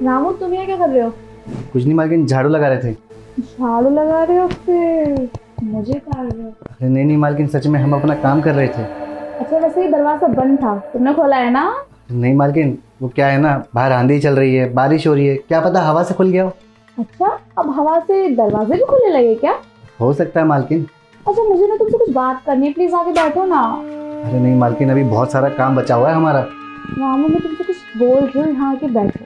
रामू तुम यहाँ क्या कर रहे हो? कुछ नहीं मालकिन, झाड़ू लगा रहे थे। झाड़ू लगा रहे हो फिर मुझे काट रहे हो? अरे नहीं नहीं मालकिन, सच में हम अपना काम कर रहे थे। अच्छा वैसे ये दरवाजा बंद था, तुमने खोला है ना? नहीं मालकिन, वो क्या है ना, बाहर आंधी चल रही है, बारिश हो रही है, क्या पता हवा से खुल गया हो। अच्छा अब हवा से दरवाजे भी खुलने लगे क्या? हो सकता है मालकिन। अच्छा मुझे ना तुमसे कुछ बात करनी है, प्लीज आके बैठो ना। अरे नहीं मालकिन, अभी बहुत सारा काम बचा हुआ है हमारा। रामू मैं तुमसे कुछ बोल रही हूँ, यहाँ आके बैठो।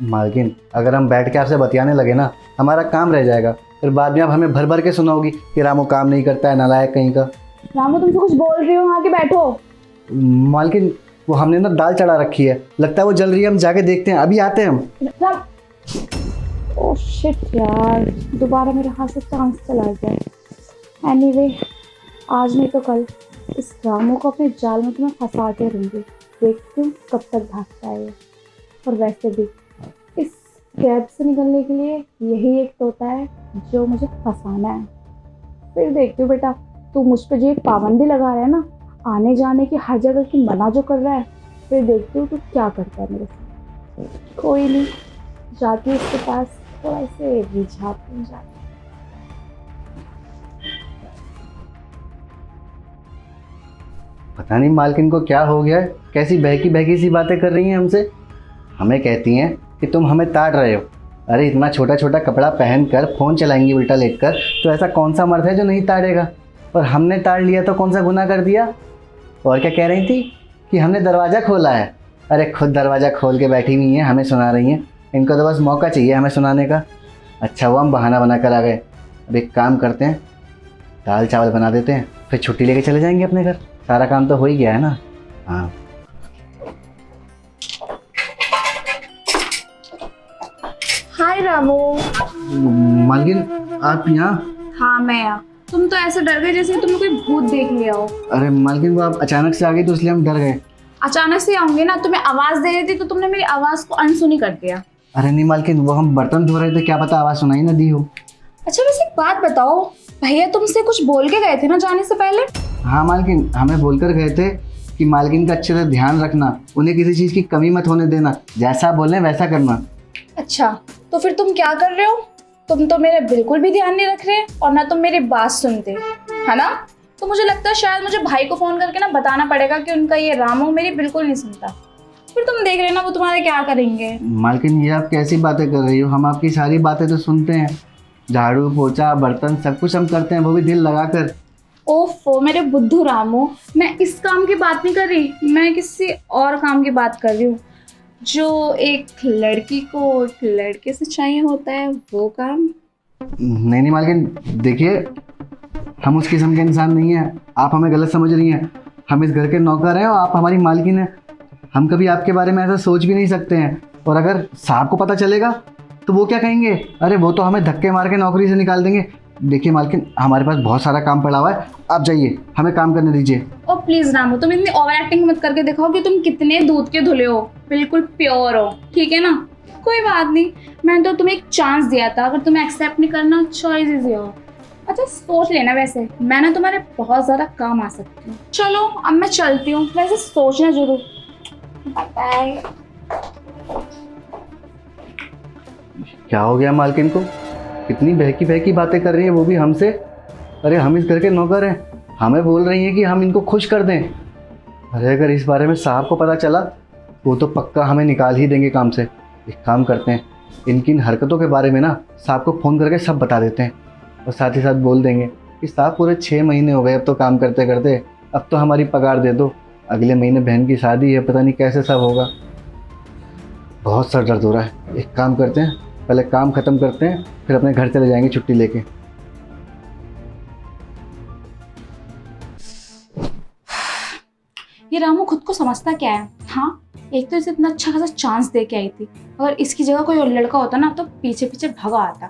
मालकिन अगर हम बैठ के आपसे बतियाने लगे ना, हमारा काम रह जाएगा। फिर बाद में आप हमें भर भर के सुनाओगी कि रामू काम नहीं करता है, नालायक कहीं का। रामू तुमसे कुछ बोल रही हूँ, यहाँ आके बैठो। मालकिन वो हमने ना दाल चढ़ा रखी है, लगता है वो जल रही है, हम जाके देखते हैं, अभी आते हैं हम। ओह शिट यार, दोबारा मेरे हाथ से चांस चला गया। एनीवे आज नहीं तो कल इस रामू को अपने जाल में तुम्हें फंसा के रहूंगी। देखती हूँ कब तक भागता है ये। और वैसे भी इस कैद से निकलने के लिए यही एक तोता है जो मुझे फंसाना है। फिर देखती हूँ बेटा, तू मुझ पर जो एक पाबंदी लगा रहा है ना, आने जाने की हर जगह की मना जो कर रहा है, फिर देखती हूँ तू क्या करता है मेरे साथ। कोई नहीं, जाती हूँ उसके पास, थोड़ा से रिझाती हूँ जाती। पता नहीं मालकिन को क्या हो गया है, कैसी बहकी बहकी सी बातें कर रही हैं हमसे। हमें कहती हैं कि तुम हमें ताड़ रहे हो। अरे इतना छोटा छोटा कपड़ा पहनकर फ़ोन चलाएंगी उल्टा लेटकर, तो ऐसा कौन सा मर्द है जो नहीं ताड़ेगा। और हमने ताड़ लिया तो कौन सा गुनाह कर दिया। और क्या कह रही थी कि हमने दरवाज़ा खोला है। अरे खुद दरवाज़ा खोल के बैठी हुई हैं, हमें सुना रही हैं। इनको तो बस मौका चाहिए हमें सुनाने का। अच्छा वो हम बहाना बना कर आ गए। अब एक काम करते हैं, दाल चावल बना देते हैं, फिर छुट्टी लेके चले जाएंगे अपने घर। सारा काम तो हो ही गया है ना। हाँ हाय रामू। मालकिन आप यहाँ? हाँ मैं यहाँ। तुम तो ऐसे डर गए जैसे तुमने कोई भूत देख लिया हो। अरे मालकिन वो आप अचानक से आ गई तो इसलिए हम डर गए। अचानक से आऊंगी ना, तुम्हें आवाज दे रही थी तो तुमने मेरी आवाज को अनसुनी कर दिया। अरे नहीं मालकिन, वो हम बर्तन धो रहे थे, क्या पता आवाज़ सुनाई ना दी हो। अच्छा वैसे एक बात बताओ, भैया तुमसे कुछ बोल के गए थे ना जाने से पहले? हाँ मालकिन, हमें बोलकर गए थे कि मालकिन का अच्छे से ध्यान रखना, उन्हें किसी चीज़ की कमी मत होने देना, जैसा बोलें वैसा करना। अच्छा तो फिर तुम क्या कर रहे हो? तुम तो मेरे बिल्कुल भी ध्यान नहीं रख रहे और ना तुम मेरी बात सुनते, है ना? तो मुझे लगता है शायद मुझे भाई को फोन करके ना बताना पड़ेगा कि उनका ये रामू मेरी बिल्कुल नहीं सुनता। फिर तुम देख रहे ना वो तुम्हारे क्या करेंगे। मालकिन ये आप कैसी बातें कर रही हो, हम आपकी सारी बातें तो सुनते हैं। झाड़ू पोछा बर्तन सब कुछ हम करते हैं, वो भी दिल लगाकर। ओफो मेरे बुद्धू रामू, मैं इस काम की बात नहीं कर रही, मैं किसी और काम की बात कर रही हूँ जो एक लड़की को एक लड़के से चाहिए होता है, वो काम। नहीं नहीं मालकिन, देखिए हम उस किस्म के इंसान नहीं हैं, आप हमें गलत समझ रही हैं। हम इस घर के नौकर हैं और आप हमारी मालकिन हैं। हम कभी आपके बारे में ऐसा सोच भी नहीं सकते हैं। और अगर साहब को पता चलेगा तो वो क्या कहेंगे? अरे वो तो हमें धक्के मार के नौकरी से निकाल देंगे। देखिए मालकिन, हमारे पास बहुत सारा काम पड़ा हुआ है, आप जाइए, हमें काम करने दीजिए। ओ प्लीज रामू, तुम इतनी ओवर एक्टिंग मत करके दिखाओ कि तुम कितने दूध के धुले हो, बिल्कुल प्योर हो, ठीक है ना? कोई बात नहीं, मैंने तो तुम्हें एक चांस दिया था, अगर तुम्हें एक्सेप्ट नहीं करना चॉइस इज योर। अच्छा सोच लेना, वैसे मैं ना तुम्हारे बहुत ज़्यादा काम आ सकती हूँ। चलो अब मैं चलती हूँ, वैसे सोचना जरूर। Bye bye. क्या हो गया मालकिन को, कितनी बहकी बहकी बातें कर रही है, वो भी हमसे। अरे हम इस घर के नौकर हैं, हमें बोल रही हैं कि हम इनको खुश कर दें। अरे अगर इस बारे में साहब को पता चला वो तो पक्का हमें निकाल ही देंगे काम से। एक काम करते हैं, इनकी इन हरकतों के बारे में ना साहब को फ़ोन करके सब बता देते हैं। और साथ ही साथ बोल देंगे कि साहब पूरे 6 महीने हो गए अब तो काम करते करते, अब तो हमारी पगार दे दो, अगले महीने बहन की शादी है, पता नहीं कैसे सब होगा। बहुत सर दर्द हो रहा है। एक काम करते हैं, पहले काम ख़त्म करते हैं, फिर अपने घर चले जाएंगे छुट्टी लेके। ये रामू खुद को समझता क्या है? हाँ, एक तो इसे इतना अच्छा खासा चांस दे के आई थी, अगर इसकी जगह कोई और लड़का होता ना तो पीछे पीछे भगा आता।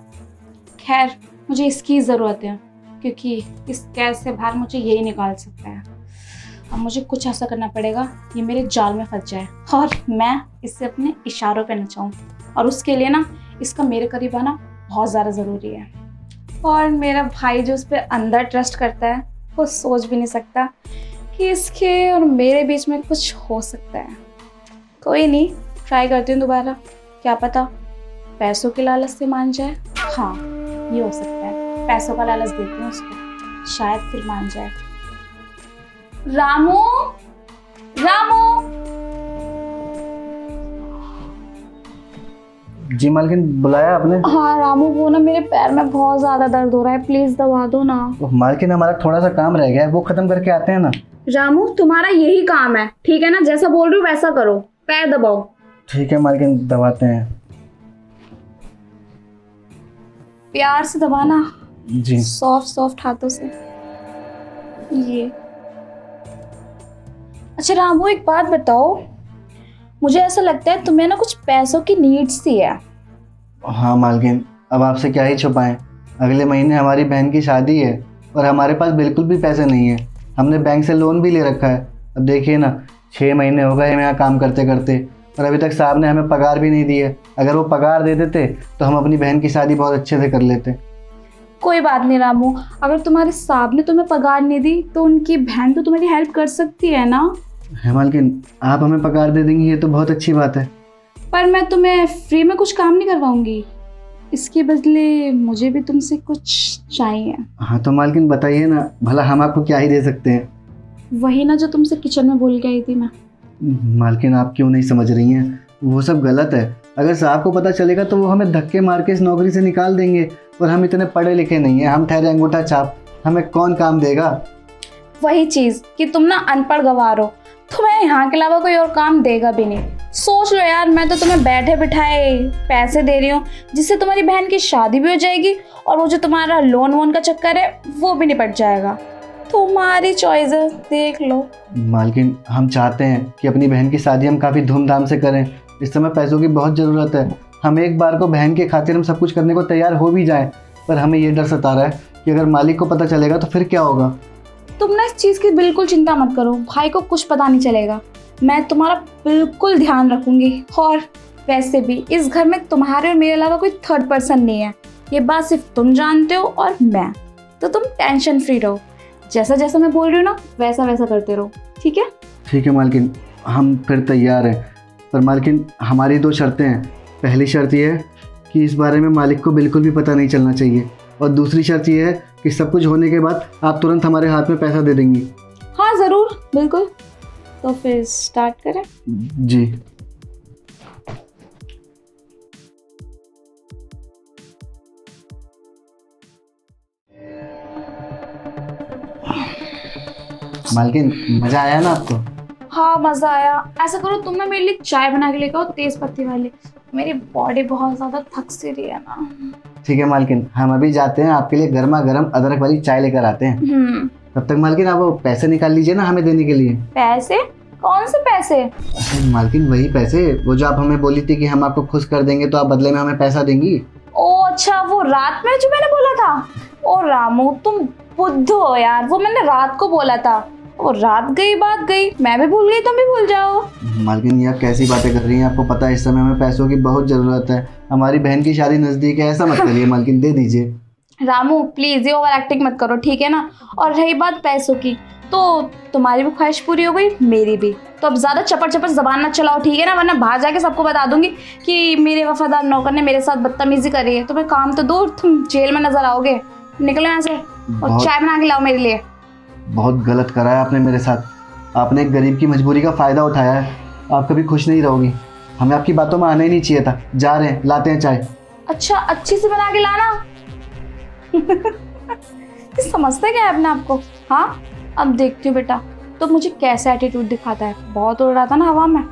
खैर मुझे इसकी ज़रूरत है क्योंकि इस कैद से बाहर मुझे यही निकाल सकता है। अब मुझे कुछ ऐसा करना पड़ेगा ये मेरे जाल में फंस जाए और मैं इससे अपने इशारों पे नचाऊं, और उसके लिए ना इसका मेरे करीब आना बहुत ज़्यादा ज़रूरी है। और मेरा भाई जो उस पर अंदर ट्रस्ट करता है वो सोच भी नहीं सकता कि इसके और मेरे बीच में कुछ हो सकता है। कोई नहीं, ट्राई करती हूँ दोबारा। क्या पता पैसों के लालच से मान जाए। हाँ, ये हो सकता है, पैसों का लालच देती हूँ उसको, शायद फिर मान जाए। रामू, रामू। जी मालकिन, बुलाया आपने? हाँ रामू, वो ना मेरे पैर में बहुत ज्यादा दर्द हो रहा है, प्लीज दबा दो ना। मालकिन हमारा थोड़ा सा काम रह गया है, वो खत्म करके आते हैं ना। रामू, तुम्हारा यही काम है, ठीक है ना? जैसा बोल रही हूँ वैसा करो, पैर दबाओ। ठीक है मालकिन, दबाते हैं। प्यार से दबाना, जी। सॉफ्ट सॉफ्ट हाथों से। ये अच्छा रामू, एक बात बताओ, मुझे ऐसा लगता है तुम्हें ना कुछ पैसों की नीड्स सी है। हाँ मालकिन, अब आपसे क्या ही छुपाएं, अगले महीने हमारी बहन की शादी है और हमारे पास बिल्कुल भी पैसे नहीं है। हमने बैंक से लोन भी ले रखा है। अब देखिए ना, 6 महीने हो गए हमें यहाँ काम करते करते और अभी तक साहब ने हमें पगार भी नहीं दी है। अगर वो पगार दे देते तो हम अपनी बहन की शादी बहुत अच्छे से कर लेते। कोई बात नहीं रामू, अगर तुम्हारे साहब ने तुम्हें पगार नहीं दी तो उनकी बहन तो तुम्हारी हेल्प कर सकती है ना। है मालकिन, आप हमें पगार दे देंगी, ये तो बहुत अच्छी बात है। पर मैं तुम्हें फ्री में कुछ काम नहीं करवाऊंगी, इसके बदले मुझे भी तुमसे कुछ चाहिए। हाँ तो मालकिन बताइए ना, भला हम आपको क्या ही दे सकते हैं। वही ना जो तुमसे किचन में भूल गई थी मैं। मालकिन आप क्यों नहीं समझ रही हैं, वो सब गलत है। अगर साहब को पता चलेगा तो वो हमें धक्के मार के इस नौकरी से निकाल देंगे और हम इतने पढ़े लिखे नहीं हैं, हम ठहरे अंगूठा छाप, हमें कौन काम देगा। वही चीज कि तुम ना अनपढ़ गवार हो, तुम्हें यहाँ के अलावा कोई और काम देगा भी नहीं। सोच लो यार, मैं तो तुम्हें बैठे बिठाए पैसे दे रही हूँ जिससे तुम्हारी बहन की शादी भी हो जाएगी और वो जो तुम्हारा लोन वोन का चक्कर है वो भी निपट जाएगा। तुम्हारी चॉइस है, देख लो। मालकिन हम चाहते हैं कि अपनी बहन की शादी हम काफ़ी धूमधाम से करें। इस समय पैसों की बहुत ज़रूरत है। हम एक बार को बहन के खातिर हम सब कुछ करने को तैयार हो भी जाएं, पर हमें ये डर सता रहा है कि अगर मालिक को पता चलेगा तो फिर क्या होगा। तुम ना इस चीज़ की बिल्कुल चिंता मत करो, भाई को कुछ पता नहीं चलेगा। मैं तुम्हारा बिल्कुल ध्यान रखूंगी। और वैसे भी इस घर में तुम्हारे और मेरे अलावा कोई थर्ड पर्सन नहीं है, ये बात सिर्फ तुम जानते हो और मैं। तो तुम टेंशन फ्री रहो, जैसा जैसा मैं बोल रही हूँ ना वैसा वैसा करते रहो, ठीक है? ठीक है मालकिन, हम फिर तैयार हैं। पर मालकिन हमारी 2 शर्तें हैं। पहली शर्त ये है कि इस बारे में मालिक को बिल्कुल भी पता नहीं चलना चाहिए, और दूसरी शर्त ये है कि सब कुछ होने के बाद आप तुरंत हमारे हाथ में पैसा दे देंगी। हाँ ज़रूर, बिल्कुल। तो फिर स्टार्ट करें? जी। मालकिन मज़ा आया ना आपको? हाँ मज़ा आया। ऐसा करो तुम ना मेरे लिए चाय बना के लेकर आओ, तेज़ पत्ती वाली। मेरी बॉडी बहुत ज़्यादा थक सी रही है ना। ठीक है मालकिन, हम अभी जाते हैं, आपके लिए गर्मा गर्म अदरक वाली चाय लेकर आते हैं। तब तक मालकिन आप वो पैसे निकाल लीजिए ना हमें देने के लिए। पैसे? कौन से पैसे? अरे मालकिन वही पैसे, वो जो आप हमें बोली थी कि हम आपको खुश कर देंगे तो आप बदले में हमें पैसा देंगी। ओ अच्छा, वो रात में जो मैंने बोला था। ओ रामू, तुम बुद्धू हो यार, वो मैंने रात को बोला था। वो रात गई बात गई, मैं भी भूल गई, तुम भी भूल जाओ। मालकिन ये आप कैसी बातें कर रही हैं? आपको पता है इस समय हमें पैसों की बहुत ज़रूरत है, हमारी बहन की शादी नज़दीक है। ऐसा मत करिए मालकिन, दे दीजिए। रामू प्लीज़ ये ओवर एक्टिंग मत करो, ठीक है ना? और रही बात पैसों की, तो तुम्हारी भी ख्वाहिश पूरी हो गई, मेरी भी। तो अब ज़्यादा चपर चपर जबान मत चलाओ, ठीक है ना? वरना बाहर जाके सबको बता दूंगी कि मेरे वफादार नौकर ने मेरे साथ बदतमीजी करी है। तुम्हें काम तो दो, तुम जेल में नजर आओगे। निकलो यहाँ से और चाय बना के लाओ मेरे लिए। बहुत गलत करा है आपने मेरे साथ। आपने एक गरीब की मजबूरी का फ़ायदा उठाया है। आप कभी खुश नहीं रहोगी। हमें आपकी बातों में आना ही नहीं चाहिए था। जा रहे हैं, लाते हैं चाय। अच्छा, अच्छी से बना के लाना। समझते क्या है अपने आप को? हाँ, अब देखती हूँ बेटा तो मुझे कैसा एटीट्यूड दिखाता है। बहुत उड़ रहा था ना हवा में,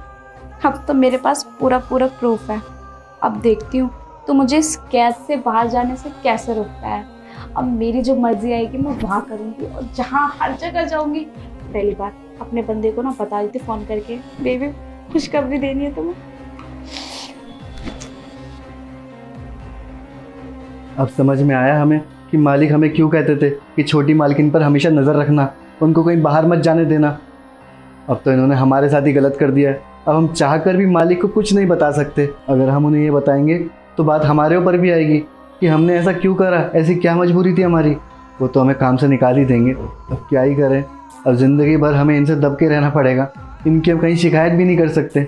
अब तो मेरे पास पूरा पूरा प्रूफ है। अब देखती हूँ तो मुझे इस कैद से बाहर जाने से कैसे रोकता है। अब मेरी जो मर्जी आएगी मैं वहाँ करूँगी और जहाँ हर जगह जाऊँगी। पहली बात अपने बंदे को ना बता देती फ़ोन करके, बेबी खुशखबरी देनी है तुम्हें। अब समझ में आया हमें कि मालिक हमें क्यों कहते थे कि छोटी मालकिन पर हमेशा नज़र रखना, उनको कहीं बाहर मत जाने देना। अब तो इन्होंने हमारे साथ ही गलत कर दिया है। अब हम चाह कर भी मालिक को कुछ नहीं बता सकते। अगर हम उन्हें ये बताएंगे तो बात हमारे ऊपर भी आएगी कि हमने ऐसा क्यों करा, ऐसी क्या मजबूरी थी हमारी। वो तो हमें काम से निकाल ही देंगे। अब क्या ही करें, अब ज़िंदगी भर हमें इनसे दब के रहना पड़ेगा। इनकी हम कहीं शिकायत भी नहीं कर सकते।